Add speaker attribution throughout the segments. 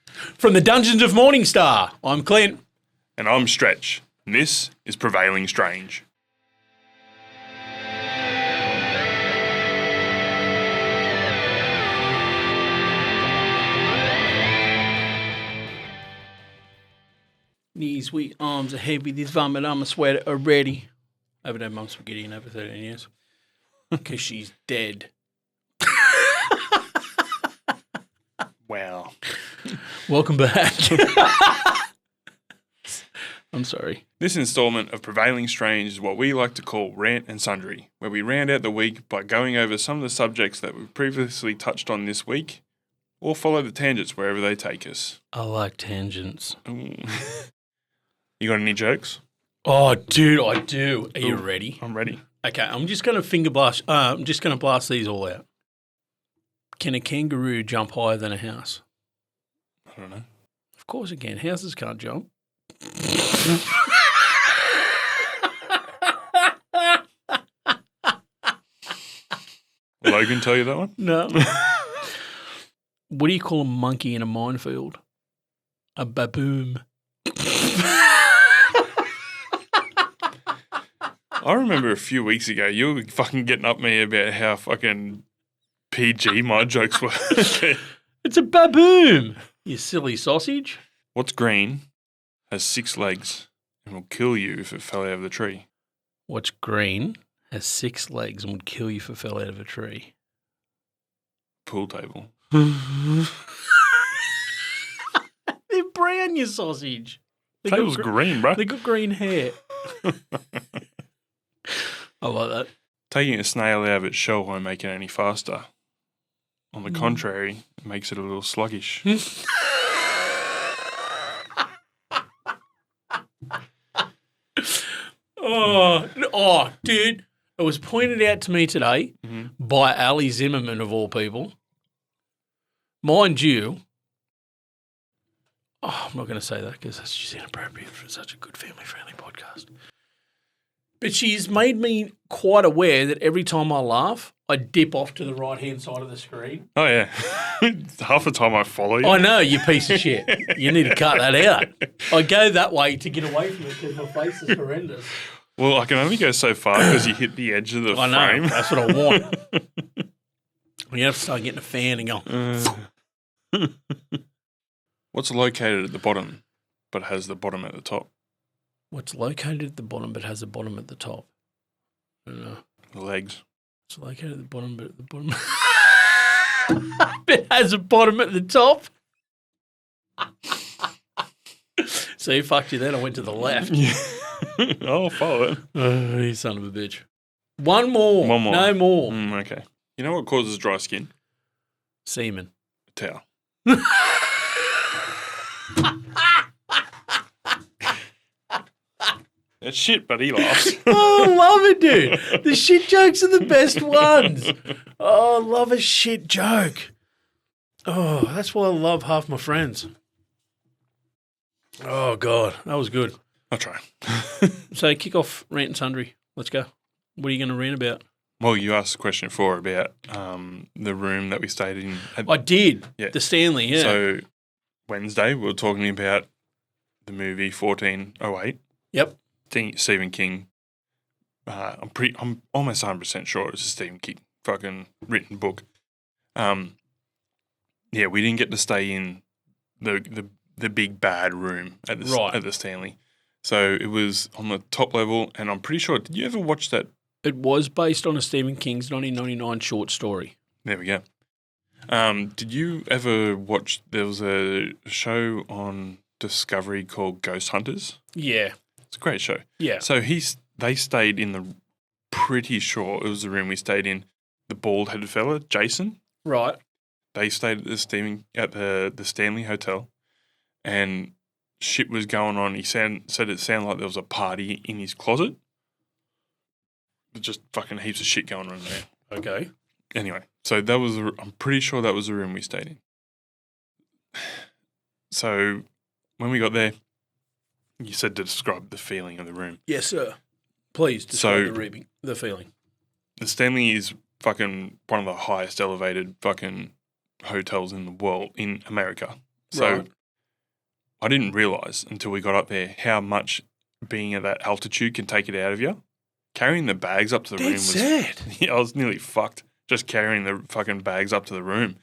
Speaker 1: From the Dungeons of Morningstar, I'm Clint.
Speaker 2: And I'm Stretch, and this is Prevailing Strange.
Speaker 1: Knees weak, arms are heavy, this vomit, I'm a sweater already. I haven't had mum spaghetti in over 13 years. Because she's dead.
Speaker 2: Wow.
Speaker 1: Welcome back. I'm sorry.
Speaker 2: This installment of Prevailing Strange is what we like to call Rant and Sundry, where we round out the week by going over some of the subjects that we've previously touched on this week, or follow the tangents wherever they take us.
Speaker 1: I like tangents.
Speaker 2: You got any jokes?
Speaker 1: Oh, dude, I do. Are you ready?
Speaker 2: I'm ready.
Speaker 1: Okay, I'm just going to finger blast. I'm just going to blast these all out. Can a kangaroo jump higher than a house?
Speaker 2: I don't know.
Speaker 1: Of course it can. Houses can't jump.
Speaker 2: Logan tell you that one?
Speaker 1: No. What do you call a monkey in a minefield? A baboon.
Speaker 2: I remember a few weeks ago you were fucking getting up me about how fucking PG my jokes were.
Speaker 1: It's a baboon, you silly sausage.
Speaker 2: What's green, has 6 legs, and will kill you if it fell out of the tree?
Speaker 1: What's green, has 6 legs, and would kill you if it fell out of a tree?
Speaker 2: Pool table.
Speaker 1: They're brown, you sausage.
Speaker 2: Table's green, bro.
Speaker 1: They got green hair. I like that.
Speaker 2: Taking a snail out of its shell won't make it any faster. On the contrary, it makes it a little sluggish.
Speaker 1: Oh, dude. It was pointed out to me today by Ali Zimmerman, of all people. Mind you, I'm not going to say that because that's just inappropriate for such a good family-friendly podcast. But she's made me quite aware that every time I laugh, I dip off to the right-hand side of the screen.
Speaker 2: Oh, yeah. Half the time I follow you.
Speaker 1: I know, you piece of shit. You need to cut that out. I go that way to get away from it because my face is horrendous.
Speaker 2: Well, I can only go so far because you hit the edge of the frame.
Speaker 1: I know, that's what I want. You have to start getting a fan and go.
Speaker 2: What's located at the bottom but has the bottom at the top?
Speaker 1: What's located at the bottom but has a bottom at the top? I don't know.
Speaker 2: The legs.
Speaker 1: It's located at the bottom but at the bottom. It has a bottom at the top. So you fucked you then. I went to the left.
Speaker 2: I'll follow it.
Speaker 1: You son of a bitch. One more. No more.
Speaker 2: Okay. You know what causes dry skin?
Speaker 1: Semen.
Speaker 2: A towel. That's shit, but he laughs.
Speaker 1: Oh, I love it, dude. The shit jokes are the best ones. Oh, I love a shit joke. Oh, that's why I love half my friends. Oh, God. That was good.
Speaker 2: I'll try.
Speaker 1: So kick off Rant and Sundry. Let's go. What are you going to rant about?
Speaker 2: Well, you asked a question before about the room that we stayed in.
Speaker 1: I did.
Speaker 2: Yeah.
Speaker 1: The Stanley, yeah.
Speaker 2: So Wednesday we were talking about the movie 1408.
Speaker 1: Yep.
Speaker 2: Stephen King. I'm almost 100% sure it's a Stephen King fucking written book. Yeah, we didn't get to stay in the big bad room at the Stanley. So it was on the top level, and I'm pretty sure. Did you ever watch that?
Speaker 1: It was based on a Stephen King's 1999 short story.
Speaker 2: There we go. Did you ever watch? There was a show on Discovery called Ghost Hunters.
Speaker 1: Yeah.
Speaker 2: It's a great show.
Speaker 1: Yeah.
Speaker 2: So they stayed in the, pretty sure it was the room we stayed in, the bald-headed fella, Jason.
Speaker 1: Right.
Speaker 2: They stayed at the Stanley Hotel, and shit was going on. He said it sounded like there was a party in his closet. Just fucking heaps of shit going on there.
Speaker 1: Okay.
Speaker 2: Anyway, so I'm pretty sure that was the room we stayed in. So when we got there, you said to describe the feeling of the room.
Speaker 1: Yes, sir. Please describe the feeling.
Speaker 2: The Stanley is fucking one of the highest elevated fucking hotels in the world, in America. So
Speaker 1: Right.
Speaker 2: I didn't realise until we got up there how much being at that altitude can take it out of you. Carrying the bags up to the room was
Speaker 1: sad.
Speaker 2: Yeah, I was nearly fucked just carrying the fucking bags up to the room.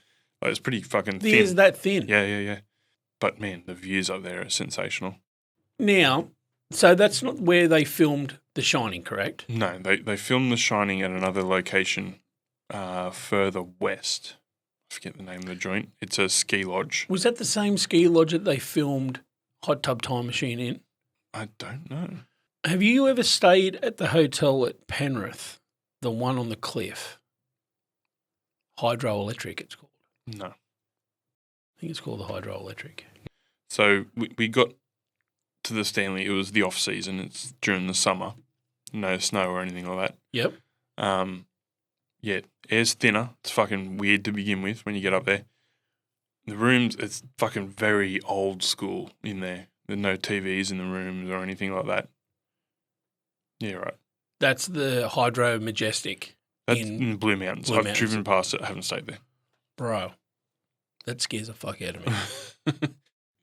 Speaker 2: Like, it's pretty fucking
Speaker 1: The
Speaker 2: thin.
Speaker 1: air's that thin.
Speaker 2: Yeah. But man, the views up there are sensational.
Speaker 1: Now, so that's not where they filmed The Shining, correct?
Speaker 2: No, they filmed The Shining at another location further west. I forget the name of the joint. It's a ski lodge.
Speaker 1: Was that the same ski lodge that they filmed Hot Tub Time Machine in?
Speaker 2: I don't know.
Speaker 1: Have you ever stayed at the hotel at Penrith, the one on the cliff? Hydroelectric, it's called.
Speaker 2: No.
Speaker 1: I think it's called the Hydroelectric.
Speaker 2: So we got to the Stanley. It was the off season. It's during the summer. No snow or anything like that.
Speaker 1: Yep.
Speaker 2: Yeah, air's thinner. It's fucking weird to begin with when you get up there. The rooms, it's fucking very old school in there. There's no TVs in the rooms or anything like that. Yeah, right.
Speaker 1: That's the Hydro Majestic.
Speaker 2: That's in Blue Mountains.
Speaker 1: Blue
Speaker 2: I've
Speaker 1: Mountains.
Speaker 2: driven past it. I haven't stayed there.
Speaker 1: Bro, that scares the fuck out of me.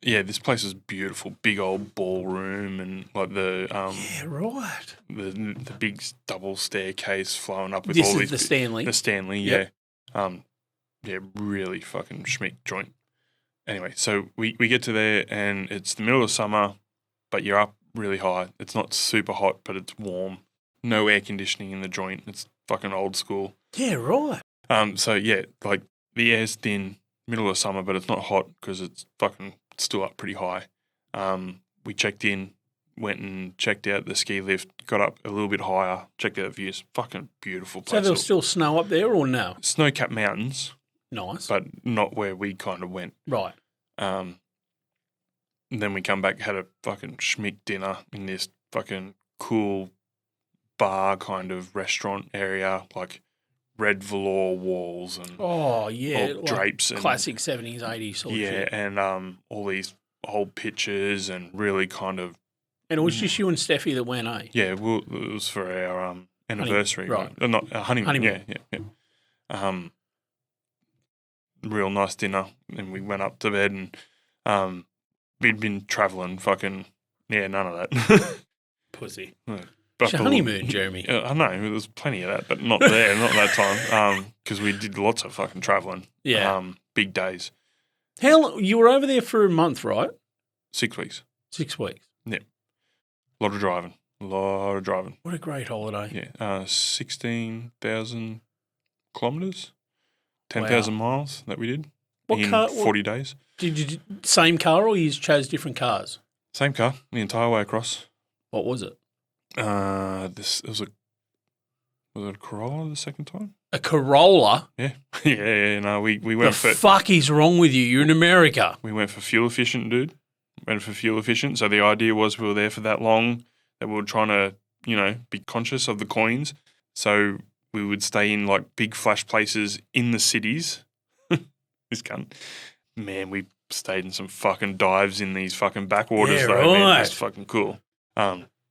Speaker 2: Yeah, this place is beautiful. Big old ballroom and like the
Speaker 1: Yeah, right.
Speaker 2: the big double staircase flowing up with
Speaker 1: This
Speaker 2: all
Speaker 1: is
Speaker 2: these
Speaker 1: the Stanley.
Speaker 2: The Stanley,
Speaker 1: Yep.
Speaker 2: yeah. Yeah, really fucking schmick joint. Anyway, so we get to there and it's the middle of summer, but you're up really high. It's not super hot, but it's warm. No air conditioning in the joint. It's fucking old school.
Speaker 1: Yeah, right.
Speaker 2: So yeah, like the air's thin, middle of summer, but it's not hot because it's fucking still up pretty high. We checked in, went and checked out the ski lift, got up a little bit higher, checked out the views. Fucking beautiful
Speaker 1: So
Speaker 2: place.
Speaker 1: there was still snow up there or no?
Speaker 2: Snow-capped mountains,
Speaker 1: Nice.
Speaker 2: but not where we kind of went.
Speaker 1: Right.
Speaker 2: And then we come back, had a fucking schmick dinner in this fucking cool bar kind of restaurant area, like red velour walls and
Speaker 1: Oh, yeah.
Speaker 2: old drapes and
Speaker 1: classic 70s, 80s sort of
Speaker 2: yeah,
Speaker 1: shit.
Speaker 2: and all these old pictures and really kind of
Speaker 1: And it was just you and Steffi that went, eh?
Speaker 2: yeah. Well, it was for our anniversary,
Speaker 1: right.
Speaker 2: Not a honeymoon.
Speaker 1: Honeymoon.
Speaker 2: Yeah. Real nice dinner, and we went up to bed, and we'd been travelling, fucking none of that.
Speaker 1: Pussy.
Speaker 2: But
Speaker 1: It's a honeymoon, Jeremy.
Speaker 2: I know there was plenty of that, but not there, not that time, because we did lots of fucking travelling.
Speaker 1: Yeah.
Speaker 2: Big days.
Speaker 1: How long? You were over there for a month, right?
Speaker 2: 6 weeks.
Speaker 1: 6 weeks.
Speaker 2: A lot of driving.
Speaker 1: What a great holiday.
Speaker 2: Yeah, 16,000 kilometres, 10,000 miles that we did
Speaker 1: What
Speaker 2: in
Speaker 1: car?
Speaker 2: 40 days.
Speaker 1: Did you same car or you chose different cars?
Speaker 2: Same car, the entire way across.
Speaker 1: What was it?
Speaker 2: Was it a Corolla the second time?
Speaker 1: A Corolla?
Speaker 2: Yeah, no, we
Speaker 1: The
Speaker 2: went for
Speaker 1: fuck is wrong with you? You're in America.
Speaker 2: fuel efficient, dude. Went for fuel efficient. So the idea was we were there for that long that we were trying to, be conscious of the coins. So we would stay in like big flash places in the cities. This cunt. Man, we stayed in some fucking dives in these fucking backwaters
Speaker 1: Yeah,
Speaker 2: though. Man,
Speaker 1: right.
Speaker 2: that's fucking cool.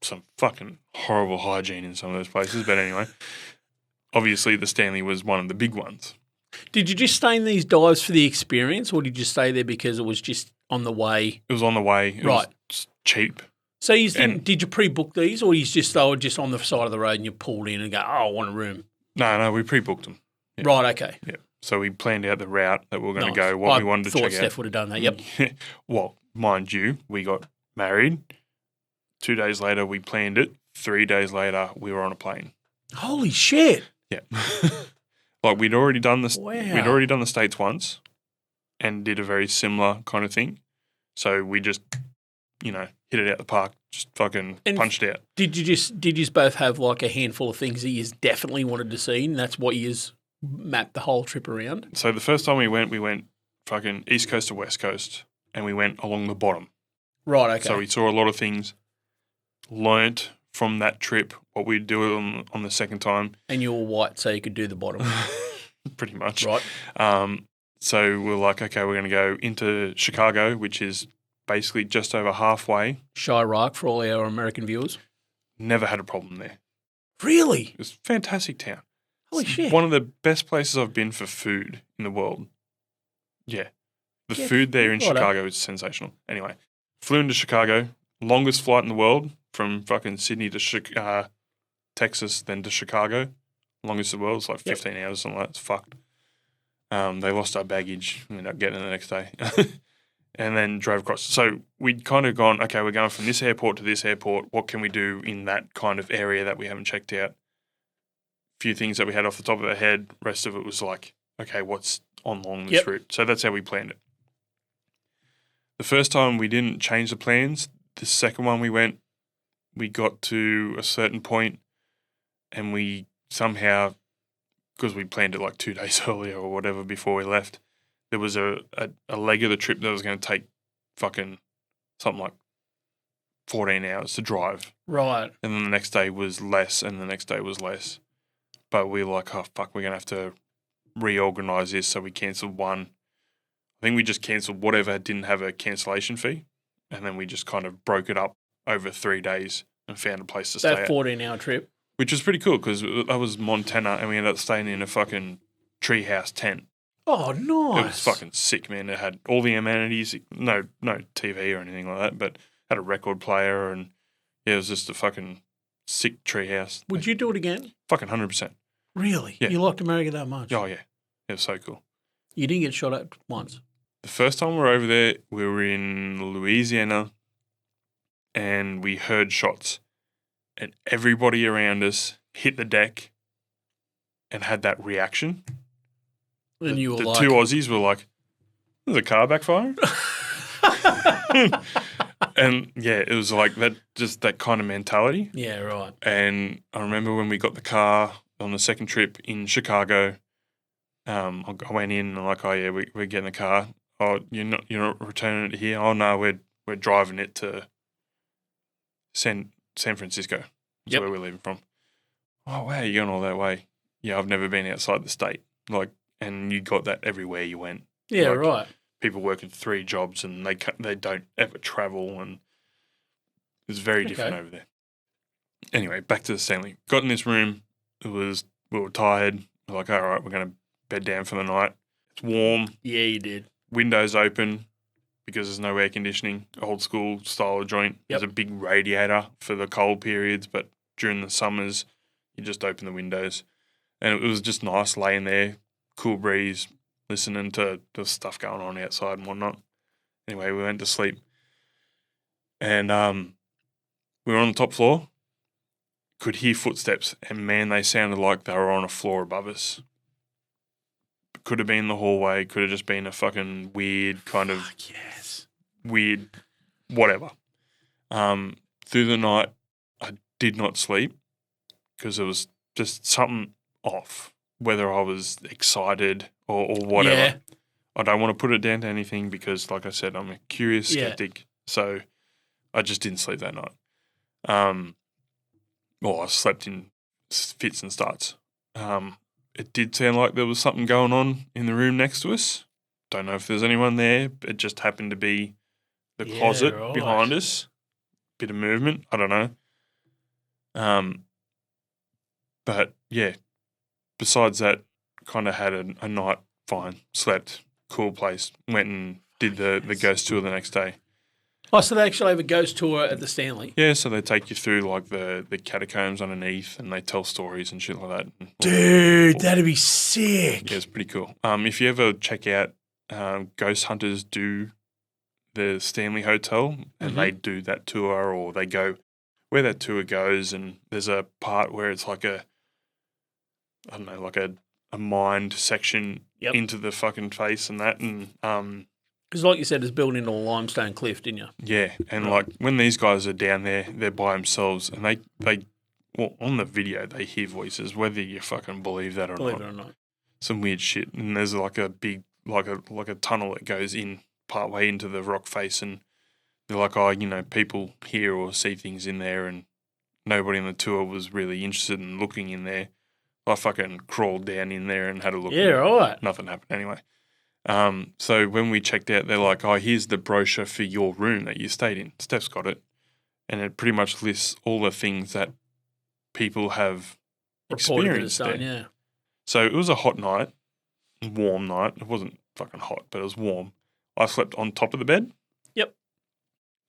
Speaker 2: Some fucking horrible hygiene in some of those places. But anyway, obviously the Stanley was one of the big ones.
Speaker 1: Did you just stay in these dives for the experience or did you stay there because it was just on the way?
Speaker 2: It was on the way. It
Speaker 1: Right.
Speaker 2: was cheap.
Speaker 1: So did you pre-book these or they were just on the side of the road and you pulled in and go, oh, I want a room?
Speaker 2: No, we pre-booked them. Yeah.
Speaker 1: Right, okay.
Speaker 2: Yeah. So we planned out the route that we were going to
Speaker 1: Nice.
Speaker 2: go, what
Speaker 1: I
Speaker 2: we wanted to
Speaker 1: thought
Speaker 2: check
Speaker 1: Steph
Speaker 2: out.
Speaker 1: would have done that, yep.
Speaker 2: Well, mind you, we got married. 2 days later, we planned it. 3 days later, we were on a plane.
Speaker 1: Holy shit.
Speaker 2: Yeah. Like we'd already done this.
Speaker 1: Wow.
Speaker 2: We'd already done the States once and did a very similar kind of thing. So we just, hit it out the park, just fucking punched out.
Speaker 1: Did you both have like a handful of things that you definitely wanted to see and that's what you mapped the whole trip around?
Speaker 2: So the first time we went fucking East Coast to West Coast and we went along the bottom.
Speaker 1: Right, okay.
Speaker 2: So we saw a lot of things, learnt from that trip what we'd do on the second time.
Speaker 1: And you were white so you could do the bottom.
Speaker 2: Pretty much.
Speaker 1: Right.
Speaker 2: So we're like, okay, we're going to go into Chicago, which is basically just over halfway.
Speaker 1: Chirac for all our American viewers.
Speaker 2: Never had a problem there.
Speaker 1: Really?
Speaker 2: It's a fantastic town.
Speaker 1: Holy
Speaker 2: It's
Speaker 1: shit.
Speaker 2: one of the best places I've been for food in the world. Yeah. The food there in Chicago is sensational. Anyway, flew into Chicago, longest flight in the world from fucking Sydney to Texas, then to Chicago. Longest in the world. It's like 15 hours or something like that. It's fucked. They lost our baggage. We ended up getting it the next day. And then drove across. So we'd kind of gone, okay, we're going from this airport to this airport. What can we do in that kind of area that we haven't checked out? Few things that we had off the top of our head. Rest of it was like, okay, what's along this route? So that's how we planned it. The first time we didn't change the plans. The second one we went, we got to a certain point and we somehow, because we planned it like 2 days earlier or whatever before we left, there was a leg of the trip that was going to take fucking something like 14 hours to drive.
Speaker 1: Right.
Speaker 2: And then the next day was less and the next day was less. But we were like, oh, fuck, we're going to have to reorganise this. So we cancelled one. I think we just cancelled whatever didn't have a cancellation fee. And then we just kind of broke it up over 3 days and found a place to stay at.
Speaker 1: That 14-hour trip.
Speaker 2: Which was pretty cool because that was Montana and we ended up staying in a fucking treehouse tent.
Speaker 1: Oh, nice.
Speaker 2: It was fucking sick, man. It had all the amenities, no TV or anything like that, but had a record player and yeah, it was just a fucking sick treehouse.
Speaker 1: Would you do it again?
Speaker 2: Fucking 100%.
Speaker 1: Really?
Speaker 2: Yeah.
Speaker 1: You liked America that much?
Speaker 2: Oh, yeah. It was so cool.
Speaker 1: You didn't get shot at once?
Speaker 2: The first time we were over there, we were in Louisiana and we heard shots and everybody around us hit the deck and had that reaction.
Speaker 1: And you were
Speaker 2: the
Speaker 1: like...
Speaker 2: two Aussies were like, there's a car backfiring? And yeah, it was like that, just that kind of mentality.
Speaker 1: Yeah, right.
Speaker 2: And I remember when we got the car on the second trip in Chicago, I went in and I'm like, oh yeah, we're getting the car. Oh, you're not returning it here? Oh no, we're driving it to San Francisco. That's where we're leaving from. Oh wow, you're going all that way? Yeah, I've never been outside the state. Like, and you got that everywhere you went.
Speaker 1: Yeah,
Speaker 2: like,
Speaker 1: right.
Speaker 2: People working 3 jobs and they don't ever travel and it's very different over there. Anyway, back to the Stanley. Got in this room. We were tired. We're like, all right, we're going to bed down for the night. It's warm.
Speaker 1: Yeah, you did.
Speaker 2: Windows open because there's no air conditioning. Old school style of joint.
Speaker 1: Yep.
Speaker 2: There's a big radiator for the cold periods, but during the summers, you just open the windows. And it was just nice laying there, cool breeze, listening to the stuff going on outside and whatnot. Anyway, we went to sleep. And we were on the top floor, could hear footsteps, and man, they sounded like they were on a floor above us. Could have been the hallway, could have just been a fucking weird kind of weird whatever. Through the night, I did not sleep because it was just something off, whether I was excited or whatever.
Speaker 1: Yeah.
Speaker 2: I don't want to put it down to anything because, like I said, I'm a curious skeptic. So I just didn't sleep that night. I slept in fits and starts. It did sound like there was something going on in the room next to us. Don't know if there's anyone there. It just happened to be the closet behind us. Bit of movement. I don't know. But yeah, besides that, kind of had a night fine. Slept, cool place. Went and did the ghost tour the next day.
Speaker 1: Oh, so they actually have a ghost tour at the Stanley?
Speaker 2: Yeah, so they take you through like the catacombs underneath and they tell stories and shit like that.
Speaker 1: Dude, that'd be sick.
Speaker 2: Yeah, it's pretty cool. If you ever check out Ghost Hunters do the Stanley Hotel and they do that tour or they go where that tour goes and there's a part where it's like a mined section into the fucking face and that and
Speaker 1: because like you said, it's built into a limestone cliff, didn't you?
Speaker 2: Yeah, and like when these guys are down there, they're by themselves, and they on the video they hear voices, whether you fucking believe that or
Speaker 1: Believe it or not.
Speaker 2: Some weird shit, and there's like a big like a tunnel that goes in partway into the rock face, and they're like, oh, people hear or see things in there, and nobody on the tour was really interested in looking in there. I fucking crawled down in there and had a look.
Speaker 1: Yeah, right.
Speaker 2: Nothing happened anyway. So when we checked out, they're like, oh, here's the brochure for your room that you stayed in. Steph's got it. And it pretty much lists all the things that people have experienced there.
Speaker 1: Yeah.
Speaker 2: So it was a hot night, warm night. It wasn't fucking hot, but it was warm. I slept on top of the bed.
Speaker 1: Yep.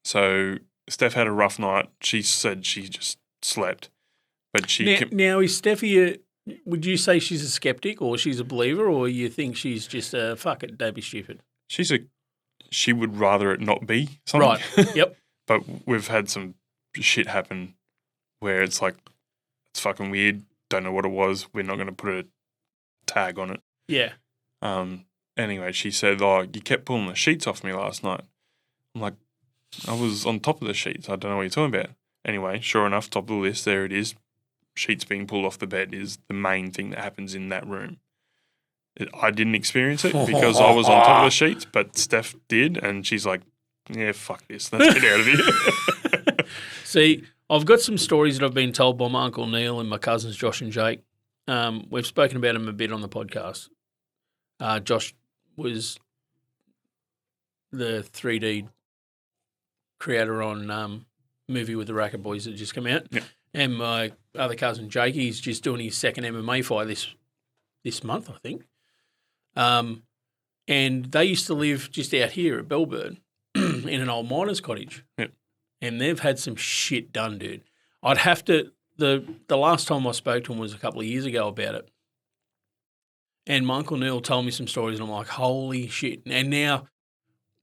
Speaker 2: So Steph had a rough night. She said she just slept. But she
Speaker 1: now is Steffi would you say she's a skeptic or she's a believer or you think she's just fuck it, don't be stupid?
Speaker 2: She would rather it not be something.
Speaker 1: Right. Yep.
Speaker 2: But we've had some shit happen where it's like, it's fucking weird. Don't know what it was. We're not going to put a tag on it.
Speaker 1: Yeah.
Speaker 2: Anyway, she said, "Oh, you kept pulling the sheets off me last night." I'm like, I was on top of the sheets. I don't know what you're talking about. Anyway, sure enough, top of the list, there it is. Sheets being pulled off the bed is the main thing that happens in that room. I didn't experience it because I was on top of the sheets, but Steph did, and she's like, "Yeah, fuck this. Let's get out of here."
Speaker 1: See, I've got some stories that I've been told by my Uncle Neil and my cousins Josh and Jake. We've spoken about them a bit on the podcast. Josh was the 3D creator on movie with the Racket Boys that just come out.
Speaker 2: Yeah.
Speaker 1: And my other cousin Jake, he's just doing his second MMA fight this month, I think. And they used to live just out here at Bellbird in an old miner's cottage.
Speaker 2: Yep.
Speaker 1: And they've had some shit done, dude. I'd have to the last time I spoke to him was a couple of years ago about it. And my Uncle Neil told me some stories, and I'm like, holy shit. And now,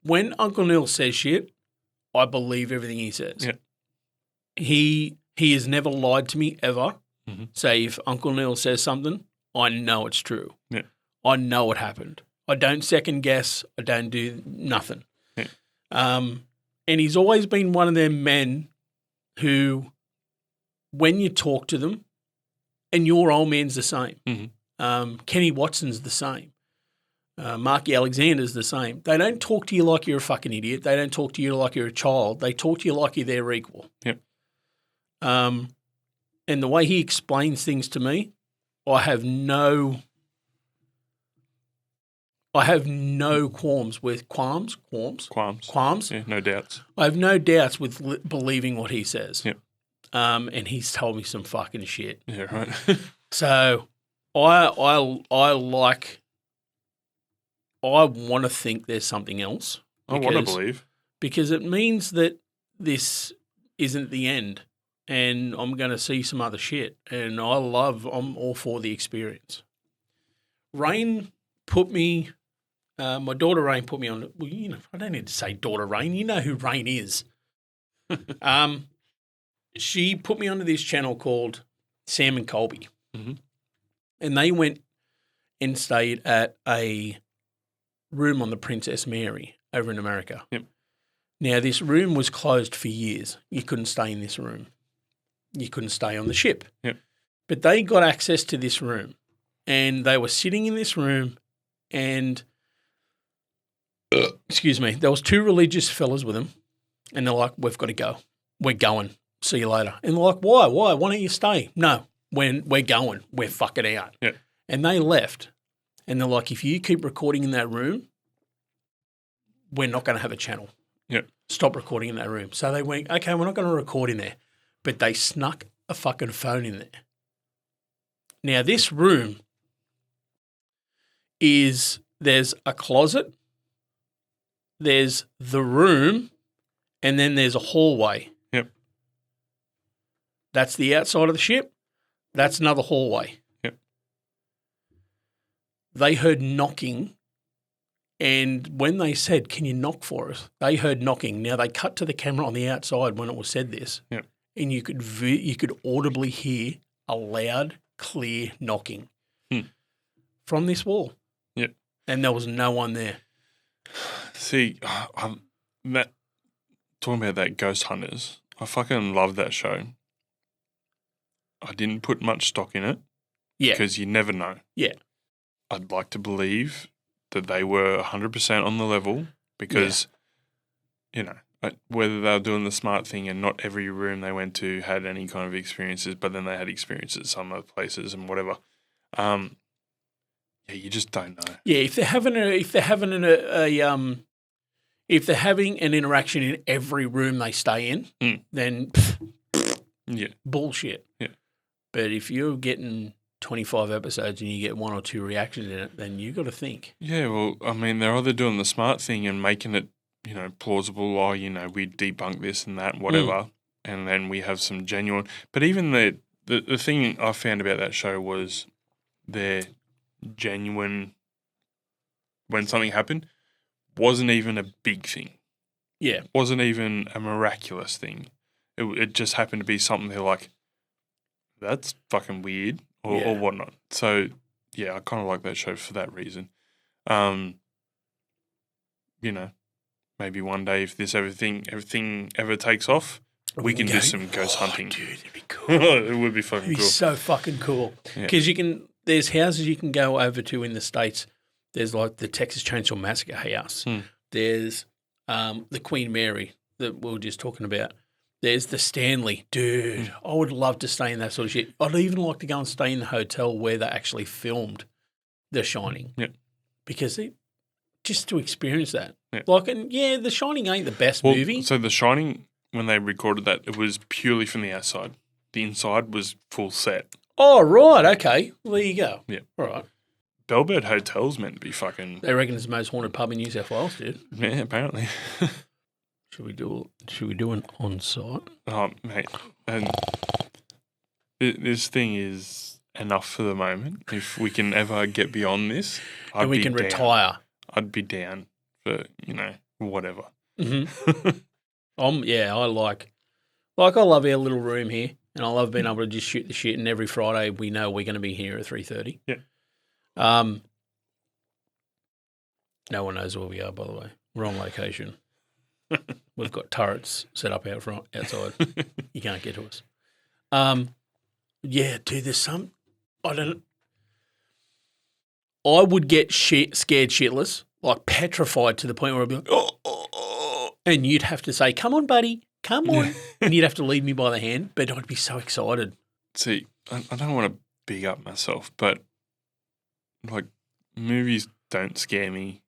Speaker 1: when Uncle Neil says shit, I believe everything he says.
Speaker 2: Yeah.
Speaker 1: He has never lied to me, ever.
Speaker 2: Mm-hmm.
Speaker 1: Say, if Uncle Neil says something, I know it's true.
Speaker 2: Yeah.
Speaker 1: I know it happened. I don't second guess. I don't do nothing.
Speaker 2: Yeah.
Speaker 1: And he's always been one of them men who, when you talk to them, and your old man's the same.
Speaker 2: Mm-hmm.
Speaker 1: Kenny Watson's the same. Marky Alexander's the same. They don't talk to you like you're a fucking idiot. They don't talk to you like you're a child. They talk to you like you're their equal.
Speaker 2: Yep.
Speaker 1: And the way he explains things to me, I have no qualms with qualms.
Speaker 2: Yeah, no doubts.
Speaker 1: I have no doubts with believing what he says.
Speaker 2: Yep.
Speaker 1: And he's told me some fucking shit.
Speaker 2: Yeah, right.
Speaker 1: So I want to think there's something else.
Speaker 2: I want to believe.
Speaker 1: Because it means that this isn't the end and I'm going to see some other shit. And I'm all for the experience. Rain put me, my daughter Rain put me on, well, you know, I don't need to say daughter Rain. You know who Rain is. She put me onto this channel called Sam and Colby.
Speaker 2: Mm-hmm.
Speaker 1: And they went and stayed at a room on the Princess Mary over in America.
Speaker 2: Yep.
Speaker 1: Now, this room was closed for years. You couldn't stay in this room. You couldn't stay on the ship.
Speaker 2: Yep.
Speaker 1: But they got access to this room, and they were sitting in this room, and excuse me, there was two religious fellas with them, and they're like, "We've got to go. We're going. See you later." And they're like, "Why? Why don't you stay?" "No, we're going. We're fucking out."
Speaker 2: Yep.
Speaker 1: And they left. And they're like, "If you keep recording in that room, we're not going to have a channel.
Speaker 2: Yep.
Speaker 1: Stop recording in that room." So they went, "Okay, we're not going to record in there." But they snuck a fucking phone in there. Now, this room there's a closet, there's the room, and then there's a hallway.
Speaker 2: Yep.
Speaker 1: That's the outside of the ship. That's another hallway.
Speaker 2: Yep.
Speaker 1: They heard knocking, and when they said, "Can you knock for us?" they heard knocking. Now, they cut to the camera on the outside when it was said this,
Speaker 2: Yep.
Speaker 1: and you could audibly hear a loud, clear knocking from this wall.
Speaker 2: Yep.
Speaker 1: And there was no one there.
Speaker 2: See, Matt, talking about that Ghost Hunters, I fucking love that show. I didn't put much stock in it.
Speaker 1: Yeah.
Speaker 2: Because you never know.
Speaker 1: Yeah.
Speaker 2: I'd like to believe that they were 100% on the level because, you know, whether they were doing the smart thing and not every room they went to had any kind of experiences, but then they had experiences at some other places and whatever. Yeah, you just don't know.
Speaker 1: Yeah, if they're having an interaction in every room they stay in, then
Speaker 2: yeah,
Speaker 1: bullshit.
Speaker 2: Yeah.
Speaker 1: But if you're getting 25 episodes and you get one or two reactions in it, then you got to think.
Speaker 2: Yeah, well, I mean, they're either doing the smart thing and making it, plausible, or, we debunk this and that, whatever, and then we have some genuine. But even the thing I found about that show was their genuine, when something happened, wasn't even a big thing.
Speaker 1: Yeah.
Speaker 2: Wasn't even a miraculous thing. It just happened to be something they're like, that's fucking weird or whatnot. So, yeah, I kind of like that show for that reason. Maybe one day if this everything ever takes off, we can do some ghost hunting.
Speaker 1: Dude, it'd be cool.
Speaker 2: It would be fucking
Speaker 1: It'd be
Speaker 2: cool.
Speaker 1: so fucking cool. Because there's houses you can go over to in the States. There's like the Texas Chainsaw Massacre house. There's the Queen Mary that we were just talking about. There's the Stanley. Dude, I would love to stay in that sort of shit. I'd even like to go and stay in the hotel where they actually filmed The Shining.
Speaker 2: Yeah.
Speaker 1: Because just to experience that.
Speaker 2: Yeah.
Speaker 1: The Shining ain't the best movie.
Speaker 2: So The Shining, when they recorded that, it was purely from the outside. The inside was full set.
Speaker 1: Oh, right. Okay. Well, there you go.
Speaker 2: Yeah.
Speaker 1: All right.
Speaker 2: Bellbird Hotel's meant to be fucking...
Speaker 1: They reckon it's the most haunted pub in New South Wales, dude.
Speaker 2: Yeah, apparently.
Speaker 1: Should we do an on-site?
Speaker 2: Oh, mate. And this thing is enough for the moment. If we can ever get beyond this,
Speaker 1: and we can retire.
Speaker 2: I'd be down for, whatever.
Speaker 1: Mm-hmm. I like I love our little room here, and I love being able to just shoot the shit, and every Friday we know we're going to be here at 3:30.
Speaker 2: Yeah.
Speaker 1: No one knows where we are, by the way. We're on location. We've got turrets set up out front, outside. You can't get to us. Dude, there's some. I would get scared shitless, like petrified to the point where I'd be like, oh, and you'd have to say, "Come on, buddy, come on," and you'd have to lead me by the hand. But I'd be so excited.
Speaker 2: See, I don't want to big up myself, but like movies don't scare me.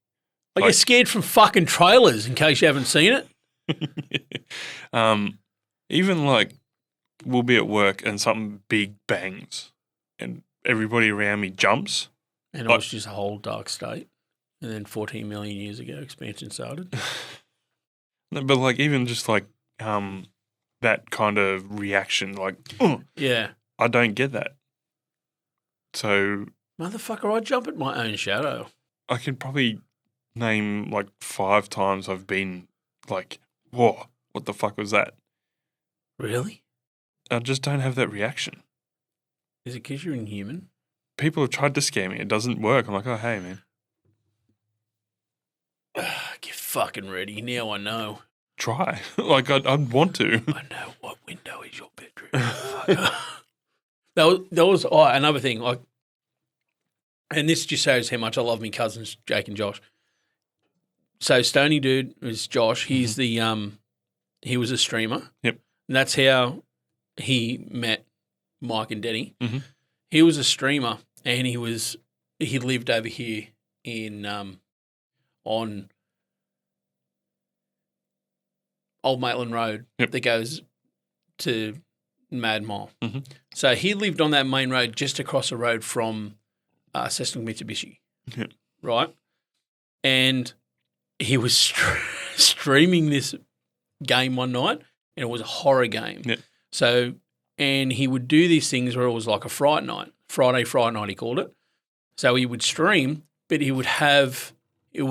Speaker 1: I get scared from fucking trailers, in case you haven't seen it.
Speaker 2: Even like we'll be at work and something big bangs and everybody around me jumps.
Speaker 1: And it was just a whole dark state. And then 14 million years ago, expansion started.
Speaker 2: No, but like even just like that kind of reaction, like,
Speaker 1: yeah,
Speaker 2: I don't get that. So,
Speaker 1: motherfucker, I jump at my own shadow.
Speaker 2: I can probably name like 5 times I've been like, whoa, what the fuck was that?
Speaker 1: Really?
Speaker 2: I just don't have that reaction.
Speaker 1: Is it because you're inhuman?
Speaker 2: People have tried to scare me. It doesn't work. I'm like, oh, hey, man.
Speaker 1: Get fucking ready. Now I know.
Speaker 2: Try. Like, I'd want to.
Speaker 1: I know. What window is your bedroom? That was another thing. Like, and this just shows how much I love my cousins, Jake and Josh. So Stony Dude is Josh. He's he was a streamer.
Speaker 2: Yep.
Speaker 1: And that's how he met Mike and Denny.
Speaker 2: Mm-hmm.
Speaker 1: He was a streamer, and he lived over here in on Old Maitland Road that goes to Mad Mile.
Speaker 2: Mm-hmm.
Speaker 1: So he lived on that main road just across the road from Cessnock Mitsubishi, right? And he was streaming this game one night, and it was a horror game.
Speaker 2: Yep.
Speaker 1: So, and he would do these things where it was like a Fright night, Friday night he called it. So he would stream, but it would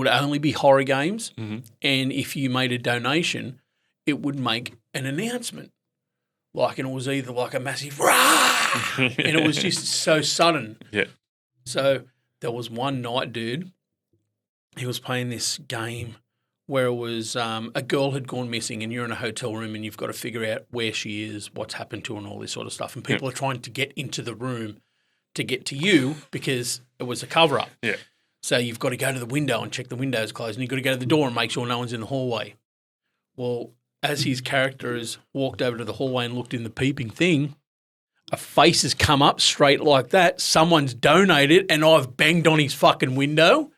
Speaker 1: only be horror games,
Speaker 2: mm-hmm.
Speaker 1: and if you made a donation, it would make an announcement. And it was either like a massive rah, and it was just so sudden.
Speaker 2: Yeah.
Speaker 1: So there was one night, dude, he was playing this game where it was a girl had gone missing, and you're in a hotel room and you've got to figure out where she is, what's happened to her, and all this sort of stuff. And people are trying to get into the room to get to you because it was a cover-up.
Speaker 2: Yeah.
Speaker 1: So you've got to go to the window and check the window's closed, and you've got to go to the door and make sure no one's in the hallway. Well, as his character has walked over to the hallway and looked in the peeping thing, a face has come up straight like that. Someone's donated, and I've banged on his fucking window.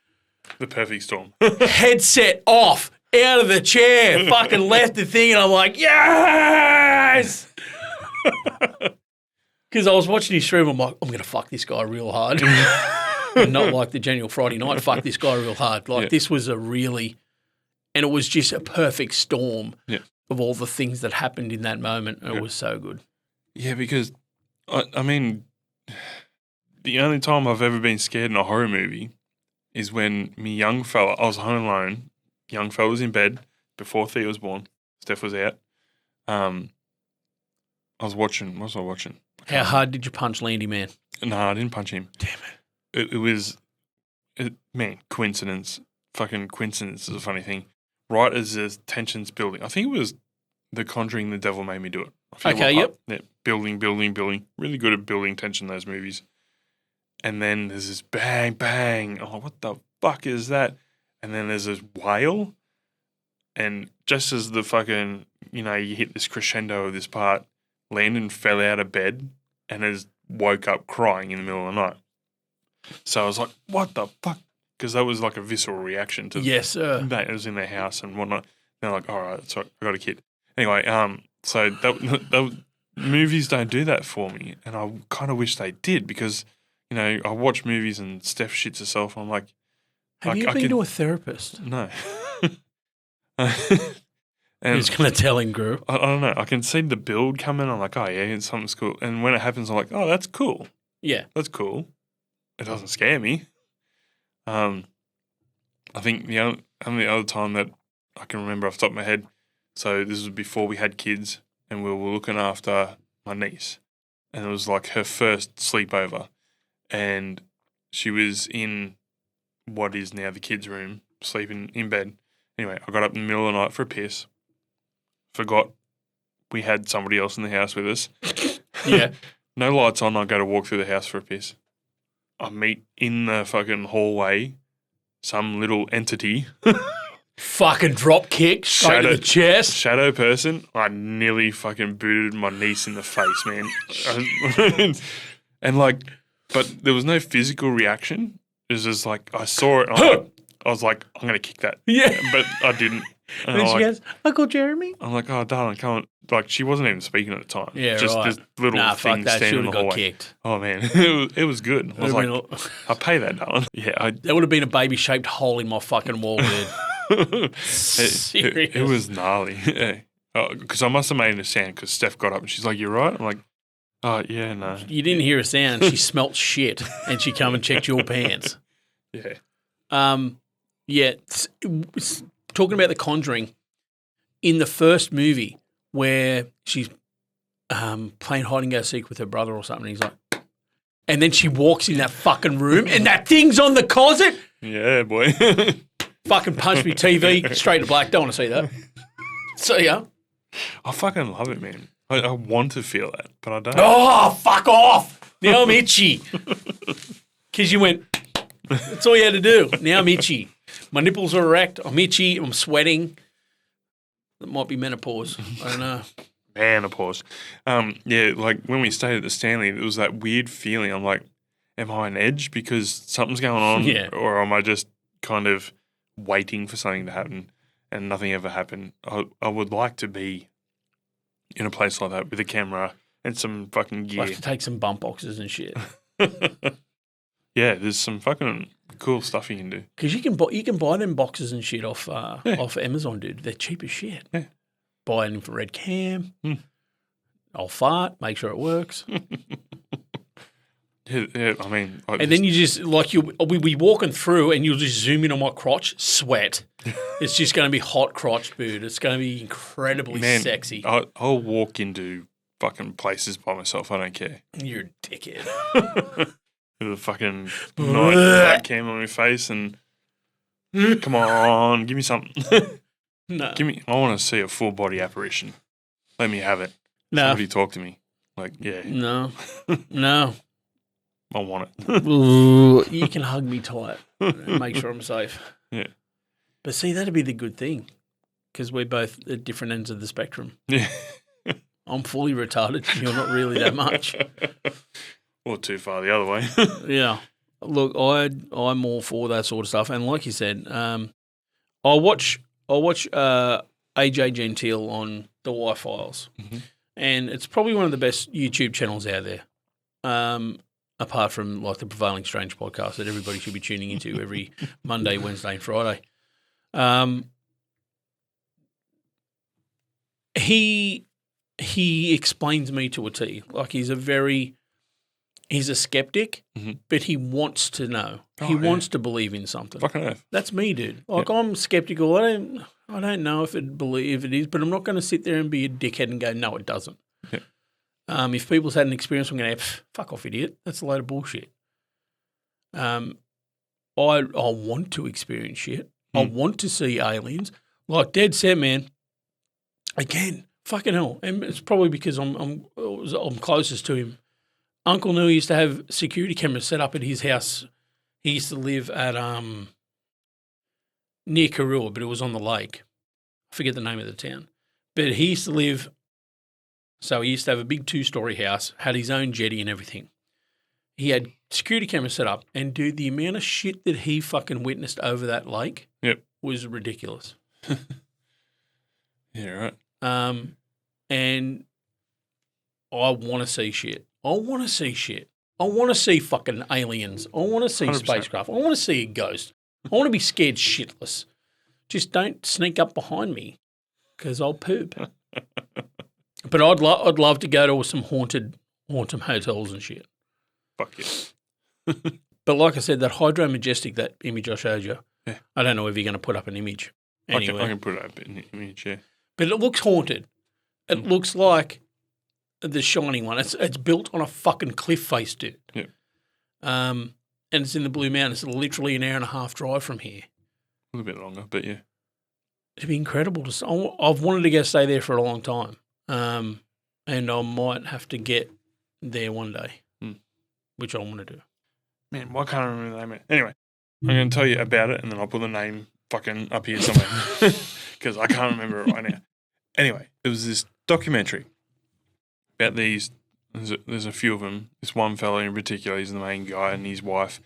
Speaker 2: The perfect storm.
Speaker 1: Headset off, out of the chair, fucking left the thing, and I'm like, yes! Because I was watching his stream, I'm like, I'm going to fuck this guy real hard. And not like the general Friday night, fuck this guy real hard. Like this was a really, and it was just a perfect storm of all the things that happened in that moment. And it was so good.
Speaker 2: Yeah, because, I mean, the only time I've ever been scared in a horror movie is when me young fella, I was home alone, young fella was in bed before Thea was born, Steph was out. I was watching, what was I watching?
Speaker 1: How hard did you punch Landy Man?
Speaker 2: No, I didn't punch him.
Speaker 1: Damn it.
Speaker 2: It was, man, coincidence. Fucking coincidence is a funny thing. Right as the tension's building, I think it was The Conjuring, The Devil Made Me Do It.
Speaker 1: Okay, yep.
Speaker 2: Yeah, building. Really good at building tension, those movies. And then there's this bang, bang. Oh, what the fuck is that? And then there's this wail. And just as the fucking, you hit this crescendo of this part, Landon fell out of bed and has woke up crying in the middle of the night. So I was like, what the fuck? Because that was like a visceral reaction to
Speaker 1: yes, sir.
Speaker 2: That. It was in their house and whatnot. They're like, all right, so I got a kid. Anyway, so that movies don't do that for me. And I kind of wish they did because, I watch movies and Steph shits herself. And I'm like,
Speaker 1: have you been to a therapist?
Speaker 2: No.
Speaker 1: And he's going to tell him, Guru.
Speaker 2: I don't know. I can see the build coming. I'm like, oh, yeah, something's cool. And when it happens, I'm like, oh, that's cool.
Speaker 1: Yeah.
Speaker 2: That's cool. It doesn't scare me. I think the only other time that I can remember off the top of my head, so this was before we had kids and we were looking after my niece. And it was like her first sleepover. And she was in what is now the kids' room, sleeping in bed. Anyway, I got up in the middle of the night for a piss. Forgot we had somebody else in the house with us.
Speaker 1: Yeah.
Speaker 2: No lights on. I go to walk through the house for a piss. I meet in the fucking hallway some little entity.
Speaker 1: Fucking drop kick straight to the chest.
Speaker 2: Shadow person. I nearly fucking booted my niece in the face, man. And like, but there was no physical reaction. It was just like, I saw it. I was like, I'm going to kick that.
Speaker 1: Yeah.
Speaker 2: But I didn't.
Speaker 1: And then she goes, Uncle Jeremy?
Speaker 2: I'm like, oh, darling, come on. Like, she wasn't even speaking at the time.
Speaker 1: Yeah,
Speaker 2: just
Speaker 1: right.
Speaker 2: this little thing standing in the hallway.
Speaker 1: Got kicked.
Speaker 2: Oh, man. It was good. I was like, I'll pay that, darling. Yeah.
Speaker 1: There would have been a baby-shaped hole in my fucking wall, dude. Serious.
Speaker 2: It was gnarly. Yeah. Because I must have made a sound because Steph got up and she's like, you right? I'm like, oh, yeah, no.
Speaker 1: You didn't hear a sound. She smelt shit and she come and checked your pants.
Speaker 2: Yeah.
Speaker 1: Yeah. Talking about The Conjuring, in the first movie where she's playing hide and go seek with her brother or something, he's like, and then she walks in that fucking room and that thing's on the closet.
Speaker 2: Yeah, boy.
Speaker 1: Fucking punch me TV, straight to black. Don't want to see that. So, yeah. I
Speaker 2: fucking love it, man. I want to feel that, but I don't.
Speaker 1: Oh, fuck off. Now I'm itchy. Because you went, that's all you had to do. Now I'm itchy. My nipples are erect. I'm itchy. I'm sweating. It might be menopause. I don't know.
Speaker 2: Menopause. Yeah, like when we stayed at the Stanley, it was that weird feeling. I'm like, am I on edge because something's going on?
Speaker 1: Yeah.
Speaker 2: Or am I just kind of waiting for something to happen and nothing ever happened? I would like to be in a place like that with a camera and some fucking gear.
Speaker 1: I have to take some bump boxes and shit.
Speaker 2: Yeah, there's some fucking cool stuff you can do.
Speaker 1: Because you can buy them boxes and shit off Amazon, dude. They're cheap as shit.
Speaker 2: Yeah.
Speaker 1: Buy an infrared cam. I'll fart, make sure it works.
Speaker 2: Yeah, I mean...
Speaker 1: and then you just, like, we'll be walking through and you'll just zoom in on my crotch, sweat. It's just going to be hot crotch, dude. It's going to be incredibly sexy.
Speaker 2: I'll walk into fucking places by myself. I don't care.
Speaker 1: You're a dickhead.
Speaker 2: With a fucking night cam on my face and come on, give me something.
Speaker 1: No.
Speaker 2: I want to see a full body apparition. Let me have it.
Speaker 1: No.
Speaker 2: Somebody talk to me. Like, yeah.
Speaker 1: No. No.
Speaker 2: I want it.
Speaker 1: You can hug me tight and make sure I'm safe.
Speaker 2: Yeah.
Speaker 1: But see, that'd be the good thing because we're both at different ends of the spectrum.
Speaker 2: Yeah.
Speaker 1: I'm fully retarded. You're not really that much.
Speaker 2: Or too far the other way.
Speaker 1: Yeah. Look, I'm all for that sort of stuff. And like you said, I'll watch AJ Gentile on the Y-Files.
Speaker 2: Mm-hmm.
Speaker 1: And it's probably one of the best YouTube channels out there. apart from like the Prevailing Strange podcast that everybody should be tuning into every Monday, Wednesday, and Friday. He explains me to a T. Like he's a skeptic, but he wants to know. He wants to believe in something.
Speaker 2: Fucking earth.
Speaker 1: That's me, dude. Like I'm skeptical. I don't know if it is, but I'm not going to sit there and be a dickhead and go, no, it doesn't.
Speaker 2: Yeah.
Speaker 1: If people's had an experience, I'm going to fuck off, idiot. That's a load of bullshit. I want to experience shit. I want to see aliens. Like dead set, man. Again, fucking hell. And it's probably because I'm closest to him. Uncle knew he used to have security cameras set up at his house. He used to live at near Karua, but it was on the lake. I forget the name of the town. But he used to live, so he used to have a big 2-story house, had his own jetty and everything. He had security cameras set up, and dude, the amount of shit that he fucking witnessed over that lake was ridiculous.
Speaker 2: Yeah, right.
Speaker 1: And I want to see shit. I want to see shit. I want to see fucking aliens. I want to see
Speaker 2: 100%.
Speaker 1: spacecraft. I want to see a ghost. I want to be scared shitless. Just don't sneak up behind me because I'll poop. But I'd love to go to some haunted hotels and shit.
Speaker 2: Fuck yeah.
Speaker 1: But like I said, that Hydro Majestic, that image I showed you, I don't know if you're going to put up an image anyway.
Speaker 2: I can put it up in the image, yeah. But
Speaker 1: it looks haunted. It looks like the Shining one. It's built on a fucking cliff face, dude.
Speaker 2: Yeah.
Speaker 1: And it's in the Blue Mountains. It's literally an hour and a half drive from here.
Speaker 2: A little bit longer, but yeah.
Speaker 1: It'd be incredible to. I've wanted to go stay there for a long time, and I might have to get there one day, which I want to do.
Speaker 2: Man, why can't I remember the name of it? Anyway, I'm going to tell you about it, and then I'll put the name fucking up here somewhere because I can't remember it right now. Anyway, there was this documentary about these. There's a few of them. This one fellow in particular, he's the main guy, and his wife.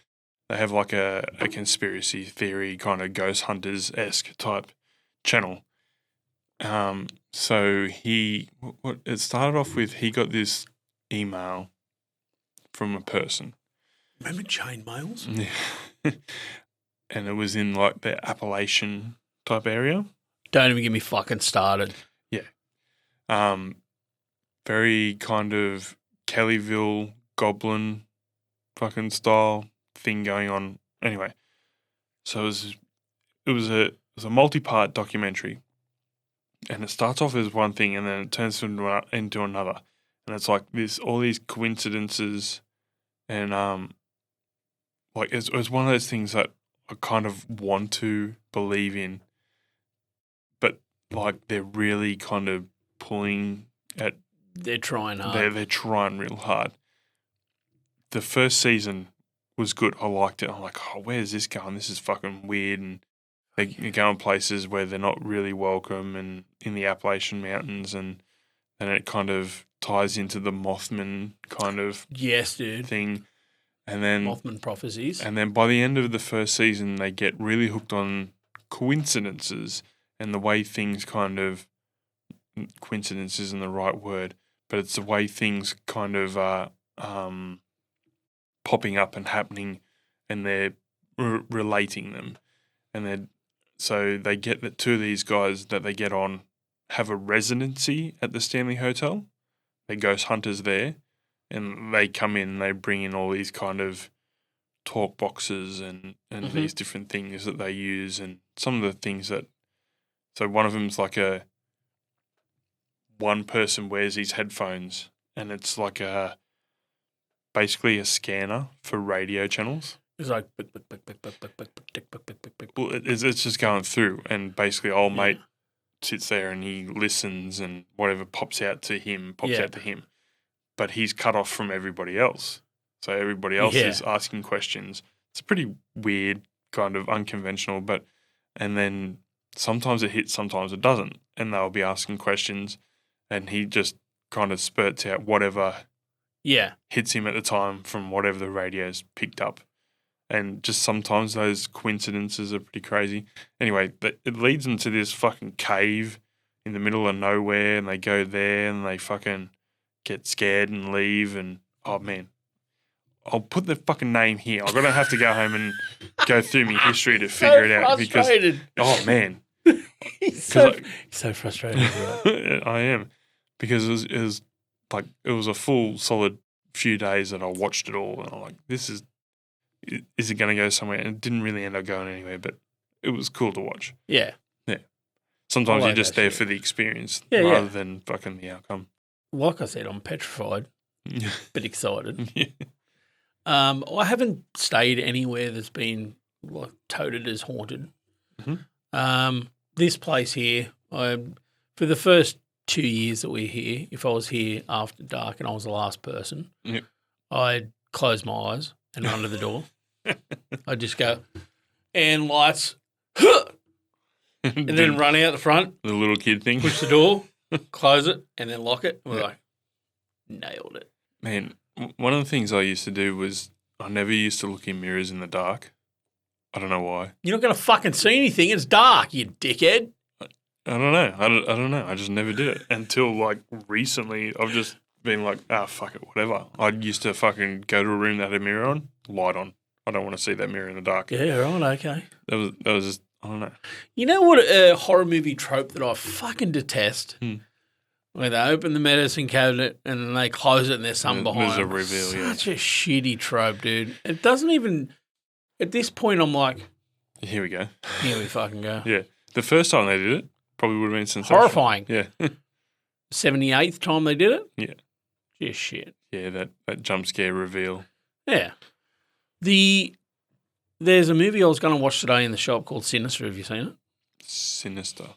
Speaker 2: They have like a conspiracy theory kind of ghost hunters-esque type channel. So what it started off with, he got this email from a person.
Speaker 1: Remember chain mails?
Speaker 2: Yeah. And it was in like the Appalachian type area.
Speaker 1: Don't even get me fucking started.
Speaker 2: Yeah. Very kind of Kellyville goblin fucking style thing going on. Anyway, so it was a multi-part documentary, and it starts off as one thing, and then it turns into another, and it's like all these coincidences, and like it's one of those things that I kind of want to believe in, but like they're really kind of pulling at.
Speaker 1: They're trying hard.
Speaker 2: They're trying real hard. The first season was good. I liked it. I'm like, oh, where's this going? This is fucking weird. And they go in places where they're not really welcome, and in the Appalachian Mountains, and it kind of ties into the Mothman kind of thing. And then
Speaker 1: Mothman prophecies.
Speaker 2: And then by the end of the first season, they get really hooked on coincidences and the way things kind of coincidence isn't the right word, but it's the way things kind of are popping up and happening, and they're relating them, and so they get that two of these guys that they get on have a residency at the Stanley Hotel. They're ghost hunters there, and they come in and they bring in all these kind of talk boxes and these different things that they use, and some of the things that. So one of them's like one person wears these headphones, and it's like basically a scanner for radio channels.
Speaker 1: It's like
Speaker 2: well, it's just going through, and basically old mate sits there and he listens, and whatever pops out to him, but he's cut off from everybody else. So everybody else is asking questions. It's pretty weird, kind of unconventional, and then sometimes it hits, sometimes it doesn't, and they'll be asking questions, and he just kind of spurts out whatever hits him at the time from whatever the radio's picked up. And just sometimes those coincidences are pretty crazy. Anyway, it leads them to this fucking cave in the middle of nowhere, and they go there and they fucking get scared and leave. And, oh, man, I'll put the fucking name here. I'm gonna have to go home and go through my history to figure it out
Speaker 1: frustrated.
Speaker 2: because oh man,
Speaker 1: he's so frustrated. Right?
Speaker 2: I am because it was like it was a full solid few days that I watched it all, and I'm like, is it going to go somewhere? And it didn't really end up going anywhere, but it was cool to watch.
Speaker 1: Yeah.
Speaker 2: Sometimes you're just there for the experience rather than fucking the outcome.
Speaker 1: Like I said, I'm petrified, but excited.
Speaker 2: Yeah.
Speaker 1: I haven't stayed anywhere that's been like touted as haunted.
Speaker 2: Mm-hmm.
Speaker 1: This place here, for the first 2 years that we're here, if I was here after dark and I was the last person, I'd close my eyes and run to the door. I'd just go, and lights, and then run out the front.
Speaker 2: The little kid thing.
Speaker 1: Push the door, close it, and then lock it. We're like, nailed it.
Speaker 2: Man, one of the things I used to do was I never used to look in mirrors in the dark. I don't know why.
Speaker 1: You're not going to fucking see anything. It's dark, you dickhead.
Speaker 2: I don't know. I don't know. I just never did it until like recently. I've just been like, fuck it, whatever. I used to fucking go to a room that had a mirror on, light on. I don't want to see that mirror in the dark.
Speaker 1: Yeah, right, okay.
Speaker 2: That was just, I don't know.
Speaker 1: You know what a horror movie trope that I fucking detest? Where they open the medicine cabinet and then they close it and there's something behind
Speaker 2: There's a
Speaker 1: them.
Speaker 2: reveal,
Speaker 1: Such a shitty trope, dude. It doesn't even, at this point I'm like,
Speaker 2: here we go.
Speaker 1: Here we fucking go.
Speaker 2: Yeah. The first time they did it probably would have been sensational.
Speaker 1: Horrifying.
Speaker 2: Yeah.
Speaker 1: 78th time they did it?
Speaker 2: Yeah.
Speaker 1: Just shit.
Speaker 2: Yeah, that jump scare reveal.
Speaker 1: Yeah. There's a movie I was going to watch today in the shop called Sinister. Have you seen it?
Speaker 2: Sinister.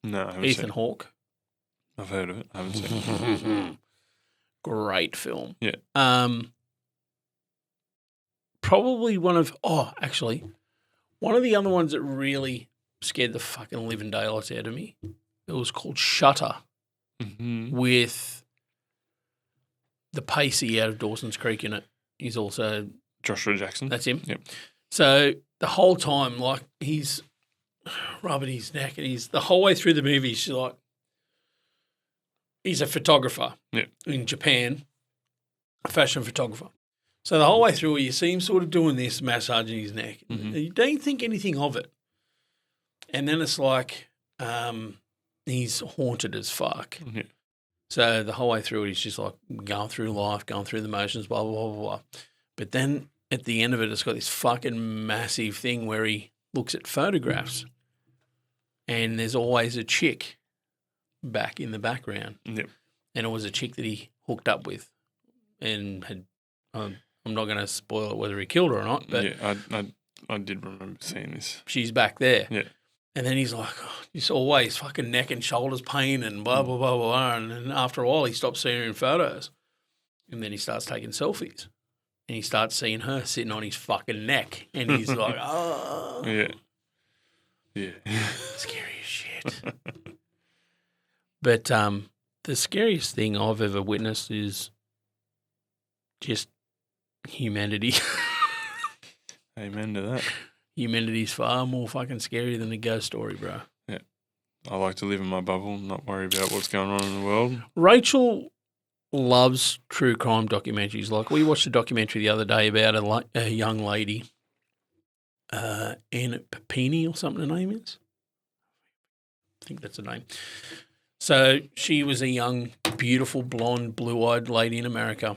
Speaker 2: No, I haven't
Speaker 1: Ethan
Speaker 2: seen it.
Speaker 1: Hawke.
Speaker 2: I've heard of it. I haven't seen it.
Speaker 1: Great film.
Speaker 2: Yeah.
Speaker 1: Probably one of the other ones that really scared the fucking living daylights out of me. It was called Shutter with the Pacey out of Dawson's Creek in it. He's also
Speaker 2: Joshua Jackson.
Speaker 1: That's him.
Speaker 2: Yep.
Speaker 1: So the whole time, like, he's rubbing his neck, and the whole way through the movie, he's like, he's a photographer in Japan, a fashion photographer. So the whole way through, you see him sort of doing this, massaging his neck. You don't think anything of it. And then it's like he's haunted as fuck.
Speaker 2: Yeah.
Speaker 1: So the whole way through it, he's just like going through life, going through the motions, blah, blah, blah, blah, blah. But then at the end of it, it's got this fucking massive thing where he looks at photographs and there's always a chick back in the background.
Speaker 2: Yep.
Speaker 1: And it was a chick that he hooked up with and had I'm not going to spoil it whether he killed her or not, but
Speaker 2: I did remember seeing this.
Speaker 1: She's back there.
Speaker 2: Yeah.
Speaker 1: And then he's like, just always fucking neck and shoulders pain and blah, blah, blah, blah. And then after a while, he stops seeing her in photos. And then he starts taking selfies. And he starts seeing her sitting on his fucking neck. And he's like, oh.
Speaker 2: Yeah. Yeah.
Speaker 1: Scary as shit. But the scariest thing I've ever witnessed is just humanity.
Speaker 2: Amen to that.
Speaker 1: Humanity's far more fucking scary than a ghost story, bro.
Speaker 2: Yeah. I like to live in my bubble, not worry about what's going on in the world.
Speaker 1: Rachel loves true crime documentaries. Like, we watched a documentary the other day about a young lady, Anna Papini or something her name is. I think that's her name. So she was a young, beautiful, blonde, blue-eyed lady in America,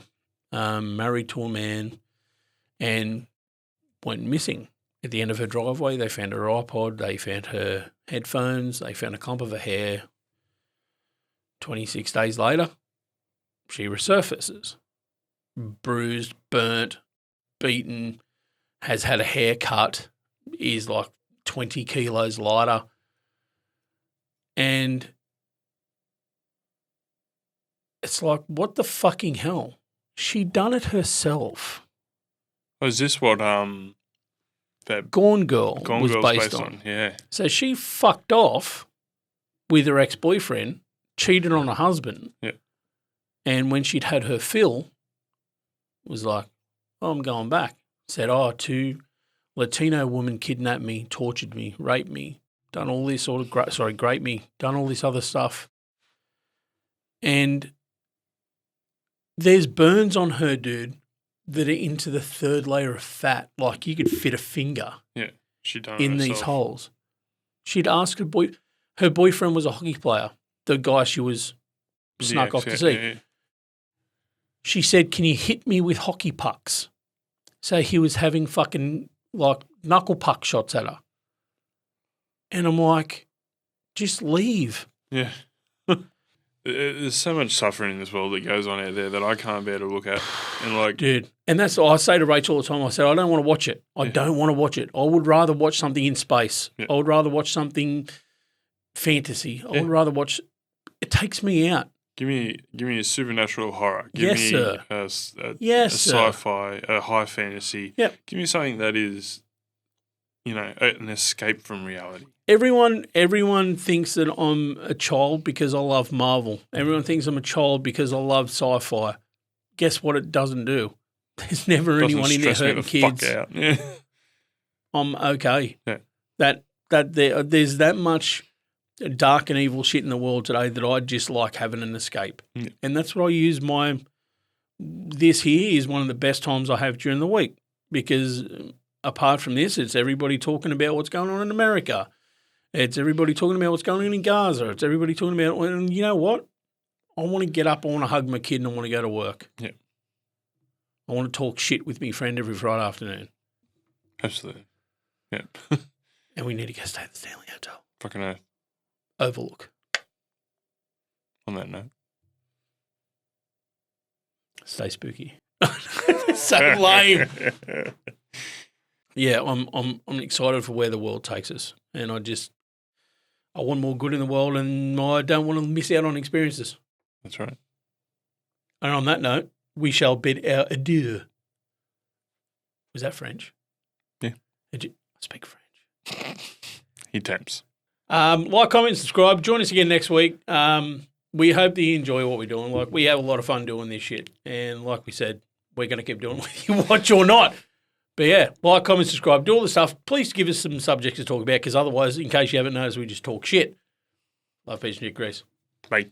Speaker 1: married to a man, and went missing. At the end of her driveway, they found her iPod, they found her headphones, they found a clump of her hair. 26 days later, she resurfaces. Bruised, burnt, beaten, has had a haircut, is like 20 kilos lighter. And it's like, what the fucking hell? She done it herself.
Speaker 2: Oh, is this what that
Speaker 1: Gone Girl was
Speaker 2: Girl's
Speaker 1: based on?
Speaker 2: Yeah.
Speaker 1: So she fucked off with her ex-boyfriend, cheated on her husband, and when she'd had her fill, was like, oh, I'm going back. Said, two Latino women kidnapped me, tortured me, raped me, done all this sort of, raped me, done all this other stuff. And there's burns on her, dude, that are into the third layer of fat. Like you could fit a finger
Speaker 2: Yeah, she done
Speaker 1: in
Speaker 2: it
Speaker 1: these
Speaker 2: herself.
Speaker 1: holes. She'd ask her boyfriend was a hockey player, the guy she was snuck off to see.
Speaker 2: Yeah.
Speaker 1: She said, "Can you hit me with hockey pucks?" So he was having fucking like knuckle puck shots at her. And I'm like, just leave.
Speaker 2: Yeah. There's so much suffering in this world that goes on out there that I can't bear to look at. And like,
Speaker 1: Dude. And that's I say to Rachel all the time, I said, I don't want to watch it. I don't want to watch it. I would rather watch something in space.
Speaker 2: Yeah.
Speaker 1: I would rather watch something fantasy. I would rather watch it takes me out.
Speaker 2: give me a supernatural horror. Give
Speaker 1: Yes,
Speaker 2: me
Speaker 1: sir.
Speaker 2: a
Speaker 1: Yes, sir.
Speaker 2: sci-fi, a high fantasy.
Speaker 1: Yep.
Speaker 2: Give me something that is, an escape from reality.
Speaker 1: Everyone thinks that I'm a child because I love Marvel. Everyone thinks I'm a child because I love sci-fi. Guess what it doesn't do? There's never
Speaker 2: Doesn't
Speaker 1: anyone in there
Speaker 2: stress me
Speaker 1: hurting
Speaker 2: the
Speaker 1: kids.
Speaker 2: fuck out. Yeah.
Speaker 1: I'm okay.
Speaker 2: Yeah.
Speaker 1: There's that much dark and evil shit in the world today that I just like having an escape.
Speaker 2: Yeah.
Speaker 1: And that's what I use this here is one of the best times I have during the week because apart from this, it's everybody talking about what's going on in America. It's everybody talking about what's going on in Gaza. It's everybody talking about, and you know what? I want to get up, I want to hug my kid and I want to go to work.
Speaker 2: Yeah.
Speaker 1: I want to talk shit with my friend every Friday afternoon.
Speaker 2: Absolutely. Yeah.
Speaker 1: And we need to go stay at the Stanley Hotel.
Speaker 2: Fucking earth.
Speaker 1: Overlook.
Speaker 2: On that note.
Speaker 1: Stay spooky. So lame. Yeah, I'm excited for where the world takes us. And I want more good in the world and I don't want to miss out on experiences.
Speaker 2: That's right.
Speaker 1: And on that note, we shall bid our adieu. Was that French?
Speaker 2: Yeah.
Speaker 1: I speak French.
Speaker 2: He tempts.
Speaker 1: Like, comment, subscribe. Join us again next week. We hope that you enjoy what we're doing. Like, we have a lot of fun doing this shit. And like we said, we're going to keep doing it whether you watch or not. But yeah, like, comment, subscribe, do all the stuff. Please give us some subjects to talk about because otherwise, in case you haven't noticed, we just talk shit. Love, peace, and grease.
Speaker 2: Bye.